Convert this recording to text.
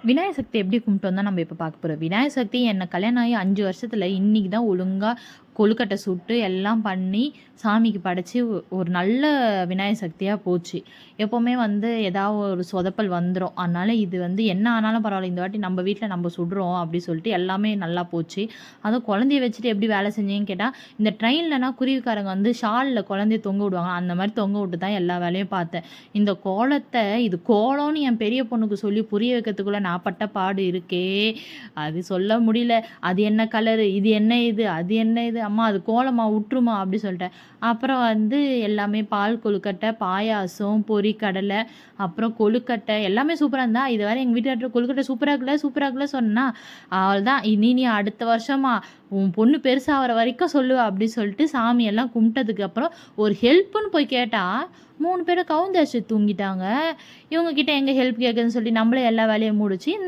விநாயகர் சதுர்த்தி எப்படி கும்பிட்டோம் தான் நம்ம இப்போ பார்க்க போகிறோம். விநாயகர் சதுர்த்தி என்னை கல்யாணம் ஆகி 5 வருஷத்தில் இன்றைக்கி தான் ஒழுங்காக கொழுக்கட்டை சுட்டு எல்லாம் பண்ணி சாமிக்கு படைச்சி ஒரு நல்ல விநாயகர் சதுர்த்தியாக போச்சு. எப்போவுமே ஏதாவது ஒரு சொதப்பல் வந்துடும். அதனால் இது என்ன ஆனாலும் பரவாயில்ல, இந்த வாட்டி நம்ம வீட்டில் நம்ம சுடுறோம் அப்படி சொல்லிட்டு எல்லாமே நல்லா போச்சு. அதுவும் குழந்தைய வச்சுட்டு எப்படி வேலை செஞ்சேன்னு கேட்டால், இந்த ட்ரெயின்லனா குருவிக்காரங்க ஷாலில் குழந்தைய தொங்க விடுவாங்க, அந்த மாதிரி தொங்க விட்டு தான் எல்லா வேலையும் பார்த்தேன். இந்த கோலத்தை இது கோலம்னு என் பெரிய பொண்ணுக்கு சொல்லி புரிய வைக்கிறதுக்குள்ளே நான் பட்ட பாடு இருக்கே, அது சொல்ல முடியல. அது என்ன கலரு, இது என்ன இது, அது என்ன இது, அம்மா அது கோலமா விட்டுருமா அப்படி சொல்லிட்டேன். அப்புறம் எல்லாமே பால் கொழுக்கட்டை, பாயாசம், பொரிக்கடலை, அப்புறம் கொழுக்கட்டை எல்லாமே சூப்பராக இருந்தா. இது வரை எங்கள் வீட்டுக்காரர் கொழுக்கட்டை சூப்பராக இருக்குல்ல சொன்னா, அவள் தான் நீ அடுத்த வருஷமா உன் பொண்ணு பெருசாகிற வரைக்கும் சொல்லுவா அப்படி சொல்லிட்டு சாமியெல்லாம் கும்பிட்டதுக்கு அப்புறம் ஒரு ஹெல்ப்புன்னு போய் கேட்டால் 3 பேரும் கவுந்தாச்சு தூங்கிட்டாங்க. இவங்ககிட்ட எங்கே ஹெல்ப் கேட்குதுன்னு சொல்லி நம்மளே எல்லா வேலையும் முடிச்சு இந்த